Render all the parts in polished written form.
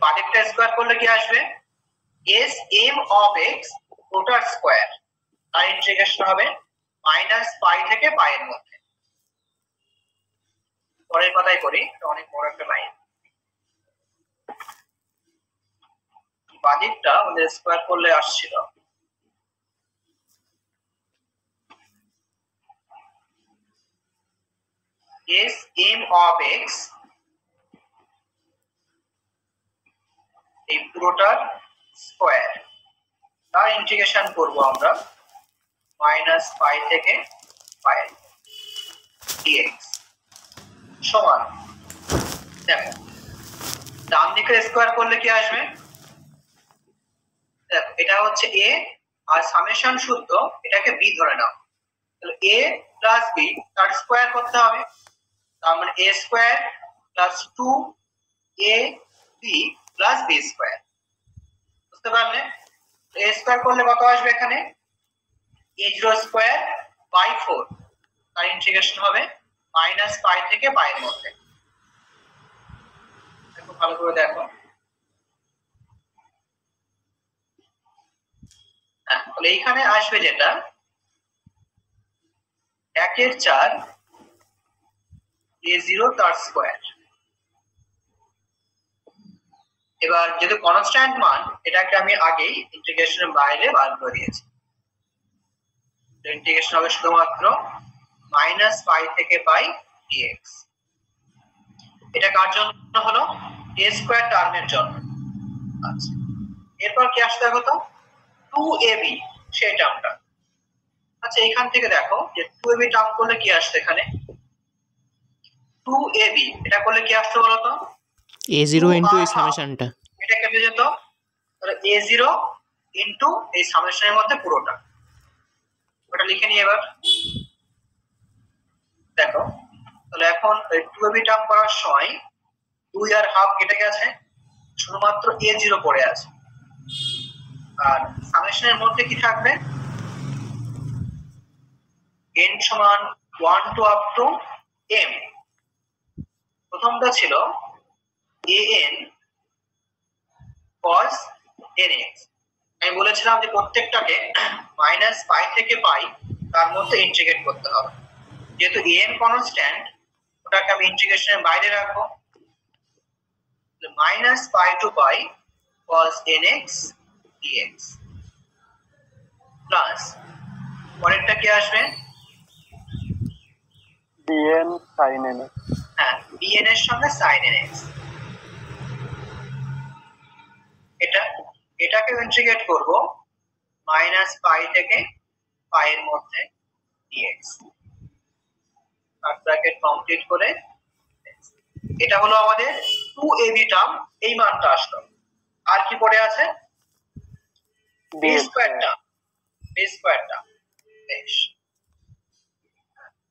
বাদিকটা square করলে কি আসবে এস এম অফ এক্স পুরোটার স্কয়ার, তার ইন্টিগ্রেশন হবে মাইনাস পাই থেকে পাই এর মধ্যে। পরের কথাই করি, এটা অনেক বড় একটা লাইন। বাদিকটা আমাদের স্কয়ার করলে আসছিল এস এম অফ এক্স এই পুরোটার স্কয়ার, তার ইন্টিগ্রেশন করব আমরা মাইনাস পাই থেকে পাই ডিএক্স সমান, দেখো ডান দিকে স্কয়ার করলে কি আসবে, দেখো এটা হচ্ছে এ আর সামেশন সূত্র এটাকে বি ধরে নাও, তাহলে এ প্লাস বি তার স্কয়ার করতে হবে, তার মানে এ square plus 2 A B plus B square. বুঝতে পারলে? এ স্কয়ার করলে কত আসবে এখানে a0 স্কয়ার বাই 4, তার ইন্টিগ্রেশন হবে মাইনাস পাই থেকে পাই এর মধ্যে। দেখো ভালো করে দেখো, তাহলে এইখানে আসবে যেটা 1/4 a0 তার স্কয়ার। এবার যেহেতু কনস্ট্যান্ট মান এটাকে আমি আগেই ইন্টিগ্রেশনের বাইরে বার করে দিয়েছি, ইন্টিগ্রেশন হবে শুধুমাত্র মাইনাস পাই থেকে পাই ডিএক্স। এটা কার জন্য হলো a স্কয়ার টার্মের জন্য। আচ্ছা এরপর কি আসতে হবে তো 2ab সেই টার্মটা। আচ্ছা এখান থেকে দেখো যে 2ab টার্ম করলে কি আসছে, এখানে 2ab এটা করলে কি আসছে বলো তো a0 ইনটু এই সামেশনটা, এটা কেটে যেত, তাহলে a0 ইনটু এই সামেশনের মধ্যে পুরোটা, ওটা লিখে নিই এবার। দেখো তাহলে এখন 2ab টার্ম করার সময় 2 আর হাফ কেটে গেছে, শুধুমাত্র a0 পড়ে আছে, আর সামেশনের মধ্যে কি থাকবে n সমান 1 টু আপ টু m। প্রথমটা ছিল an cos nx, আমি বলেছিলাম যে প্রত্যেকটাকে মাইনাস পাই থেকে পাই তার মধ্যে ইন্টিগ্রেট করতে হবে, যেহেতু an কনস্ট্যান্ট ওটাকে আমি ইন্টিগ্রেশনের বাইরে রাখবো, minus pi to pi cos nx dx plus পরেরটা কি আসবে bn sin nx, হ্যাঁ bn এর সঙ্গে sin nx, এটাকে ইন্টিগ্রেট করব মাইনাস পাই থেকে পাই এর মধ্যে dx, আর ব্র্যাকেট কমপ্লিট করে এটা হলো আমাদের 2ab টার্ম, এই মানটা আসলো। আর কি পড়ে আছে b square term, b square term. বেশ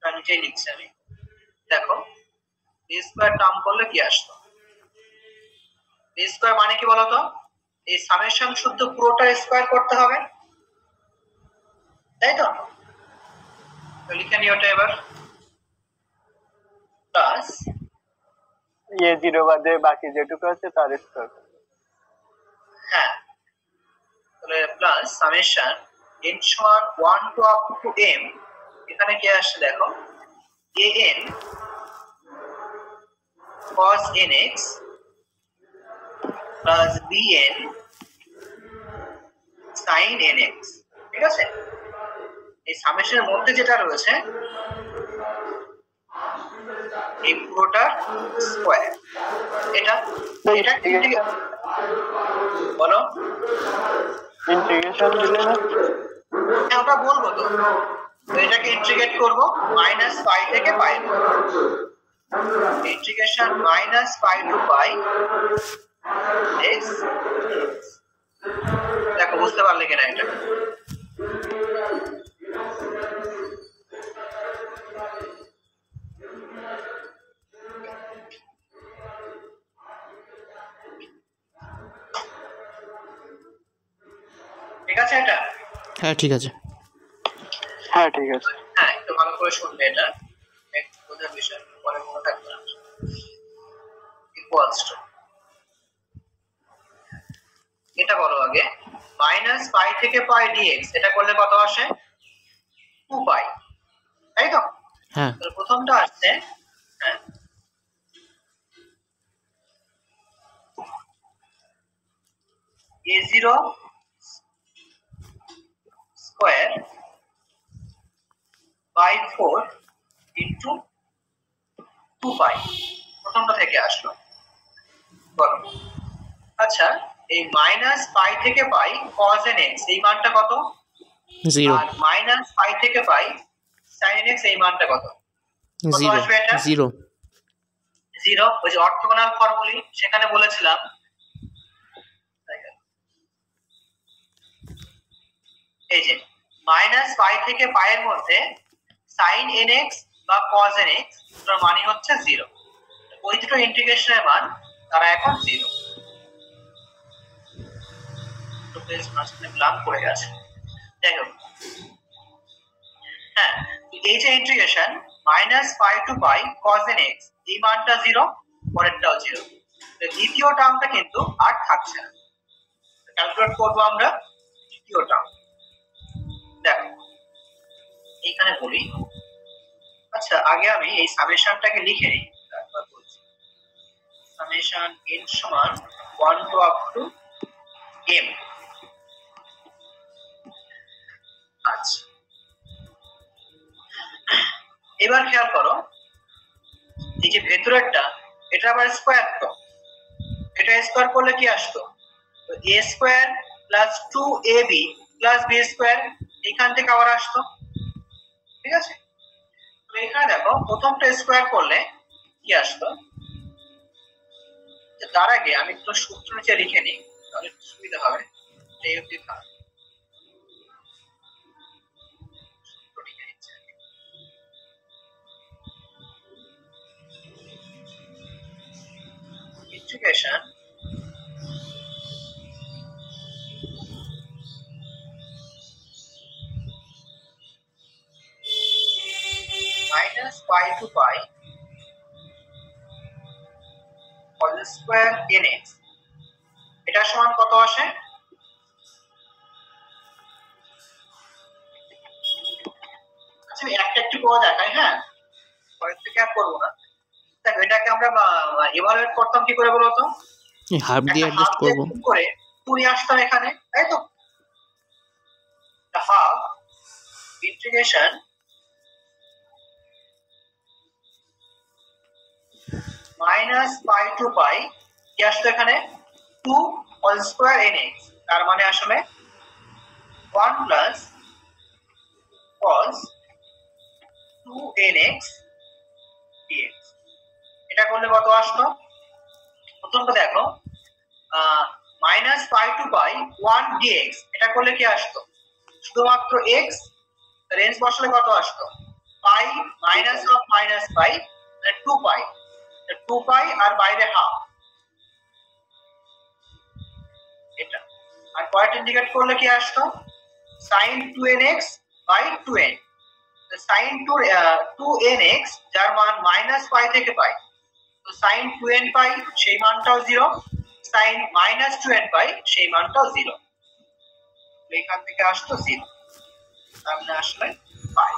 আমি যে লিখছি আমি, দেখো b স্কয়ার টার্ম করলে কি আসলো, b স্কয়ার মানে কি বলতো এই সামেশন শুদ্ধ পুরোটা স্কয়ার করতে হবে, তাই তো? তো লিখে নিও ওটা এবার, প্লাস a0 বাদে বাকি যেটুকু আছে তার স্কয়ার। হ্যাঁ তাহলে প্লাস সামেশন n সমান 1 টু আপ টু m, এখানে কি আসছে দেখো an cos nx plus bn sin nx, ঠিক আছে? এই সামেশনের মধ্যে যেটা রয়েছে এই পুরোটা স্কয়ার, এটা বলো ইন্টিগ্রেশন দিলে না, হ্যাঁ ওটা বলবো তো, এটাকে ইন্টিগ্রেট করব মাইনাস পাই থেকে পাই, integration minus pi to pi x। দেখো বুঝতে পারলে কিনা এটা, ঠিক আছে এটা? হ্যাঁ ঠিক আছে, হ্যাঁ ঠিক আছে। হ্যাঁ একটু ভালো করে শুনবে, এটা একটু বোঝার বিষয়, পরে মনে থাকবে না। ইকুয়ালস টু এটা বলো আগে, মাইনাস পাই থেকে পাই ডিএক্স, এটা করলে কত আসে? 2 পাই, তাই তো? হ্যাঁ। তাহলে প্রথমটা আসছে, হ্যাঁ, a0 স্কয়ার বাই 4 ইন্টু 2 পাই, প্রথমটা থেকে আসলো। বলো, আচ্ছা এই মাইনাস পাই থেকে পাই cos nx এই মানটা কত? 0 আর মাইনাস পাই থেকে পাই sin nx এই মানটা কত? কত 0 আসবে এটা? 0 0। ওই যে অর্থগোনাল ফর্মুলি সেখানে বলেছিলাম, এই যে মাইনাস পাই থেকে পাই এর মধ্যে sin nx বা cos nx এর মান হচ্ছে 0। ওই দুটো ইন্টিগ্রেশনের মান তারা এখন 0। তো পেজ মাঝখানে ব্ল্যাঙ্ক পড়ে গেছে, যাই হোক। হ্যাঁ, এই যে integration minus pi to pi cos nx এই মানটা 0, পরেরটাও 0। দ্বিতীয় টার্মটা কিন্তু আর থাকছে না। ক্যালকুলেট করব আমরা দ্বিতীয় টার্ম। দেখো এইখানে বলি, আচ্ছা আগে আমি এই সামেশনটাকে লিখে নিই, তারপর বলছি। সামেশন n সমান 1 টু আপ টু m। আচ্ছা এবার খেয়াল করো, এই যে ভেতরেরটা এটা আবার স্কয়ার, তো এটা স্কয়ার করলে কি আসতো? তো a square plus 2ab plus b square এখান থেকে আবার আসতো, ঠিক আছে? তো এখানে দেখো প্রথমটা স্কয়ার করলে কি আসতো? তার আগে আমি একটু সূত্র নিচে লিখে নিই, তাহলে একটু সুবিধা হবে। এই অবধি থাক, সূত্র লিখে নিচ্ছি। Integration minus pi to pi whole square nx এটা সমান কত আসে? আচ্ছা আমি একটা একটু করে দেখাই, হ্যাঁ, পরের থেকে আর করবো না। দেখো এটাকে আমরা ইভালুয়েট করতাম কি করে বলো তো? হাফ দিয়ে অ্যাডজাস্ট করব। করে পুরি আসতাম এখানে, তাই তো? Half integration minus pi to pi কি আসতো এখানে? 2 হোল স্কয়ার nx, তার মানে আসলে 1 প্লাস cos 2nx dx। এটা করলে কত আসতো? প্রথমটা দেখো, minus pi to pi 1 dx এটা করলে কি আসতো? শুধুমাত্র x, রেঞ্জ বসালে কত আসতো? পাই মাইনাস অফ মাইনাস পাই 2 পাই, 2 পাই আর বাইরে হাফ, এটা। আর পয়েন্ট ইন্ডিকেট করলে কি আসতো? sin 2nx by 2n। sin 2nx যার মান মাইনাস পাই থেকে পাই, তো sin 2n পাই সেই মানটাও 0, sin মাইনাস 2n পাই সেই মানটাও 0। এখান থেকে আসতো 0, সামনে আসলে পাই।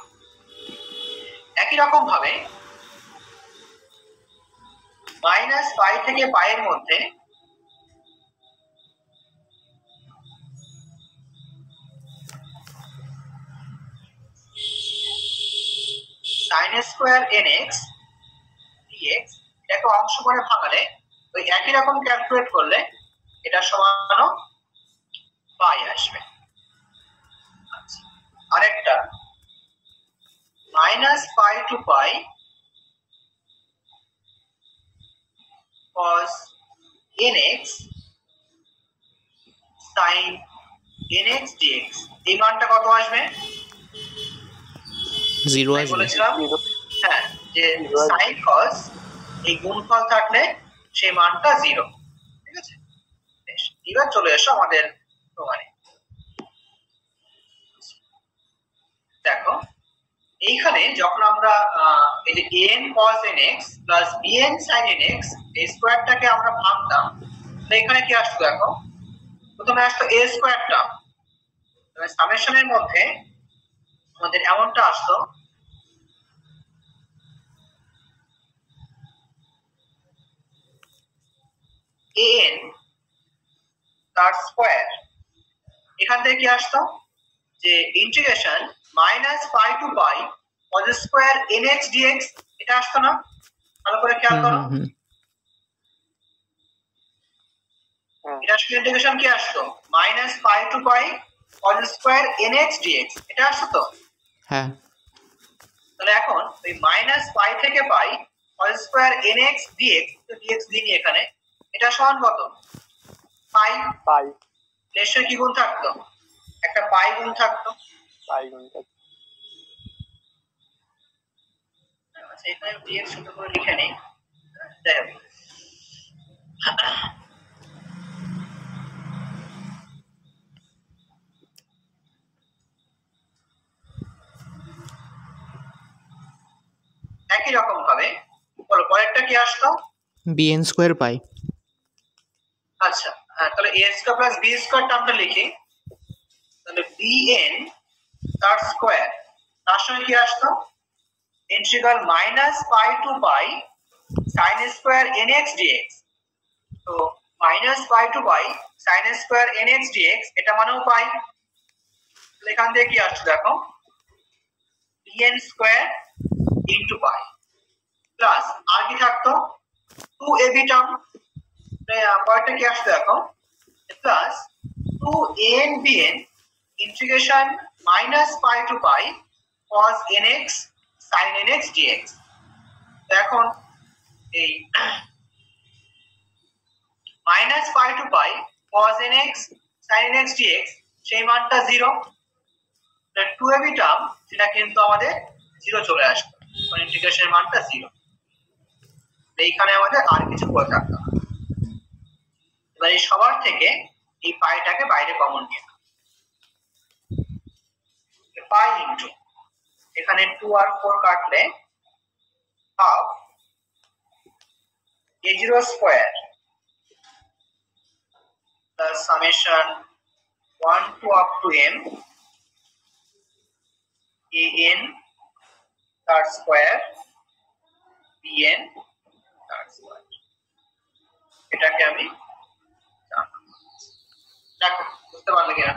একই রকম ভাবে মাইনাস পাই থেকে পাই এর মধ্যে sin স্কয়ার nx dx এটাকে অংশ করে ভাঙালে ওই একই রকম ক্যালকুলেট করলে এটা সমান পাই আসবে। আচ্ছা আরেকটা minus pi to pi cos nx sin nx dx এই মানটা কত আসবে? 0 আসবে। বলেছিলাম হ্যাঁ যে sin cos এই গুণফল থাকলে সেই মানটা 0, ঠিক আছে? বেশ, এবার চলে এসো আমাদের প্রমাণে। দেখো এইখানে যখন আমরা এই যে an cos nx plus bn sin nx এই স্কয়ারটাকে আমরা ভাঙতাম, তো এখানে কি আসতো? দেখো প্রথমে আসতো a স্কয়ার টার্ম, মানে সামেশনের মধ্যে আমাদের এমনটা আসতো an তার স্কয়ার, এখান থেকে কি আসতো যে integration minus pi to pi cos square nx dx, এটা আসতো না? ভালো করে খেয়াল করো, এটা আসলে ইন্টিগ্রেশন কি আসতো minus pi to pi cos square nx dx, এটা আসতো তো? হ্যাঁ। তাহলে এখন ওই মাইনাস পাই থেকে পাই cos স্কয়ার nx dx, তো dx দিইনি এখানে, এটা সমান কত? পাই। পাই নিশ্চয়ই কি গুণ থাকতো? একটা পাই গুণ থাকতো। পাই গুণ থাকতো। আচ্ছা, এখানে dx ছোট করে লিখে নেই, যাই হোক। একই রকম ভাবে বলো পরেরটা কি আসতো? bn square pi. আচ্ছা, তাহলে a square plus b square টার্মটা লিখি, তাহলে bn তার স্কয়ার, তার সঙ্গে কি আসতো integral minus pi to pi sin square nx dx, তো minus pi to pi sin square nx dx, এটা মানেও পাই। তাহলে এখান থেকে কি আসছে দেখো, bn square into pi plus আর কি থাকতো 2ab টার্ম, পরেরটা কি আসছে দেখো, plus 2an bn integration minus pi to pi cos nx sin nx dx। এখন এই minus pi to pi cos nx sin nx dx সেই মানটা 0, 2ab টার্ম সেটা কিন্তু আমাদের 0 চলে আসবে, মানে ইন্টিগ্রেশনের মানটা 0। এইখানে আমাদের আর কিছু করে থাকতে হবে। এবার এই সবার থেকে এই পাইটাকে বাইরে কমন নিয়ে নাও, পাই ইনটু এখানে 2 আর 4 কাটলে half a0 square plus summation 1 to up to m an তার স্কয়ার bn তার স্কয়ার, এটাকে আমি জানলাম। দেখো বুঝতে পারলে কিনা?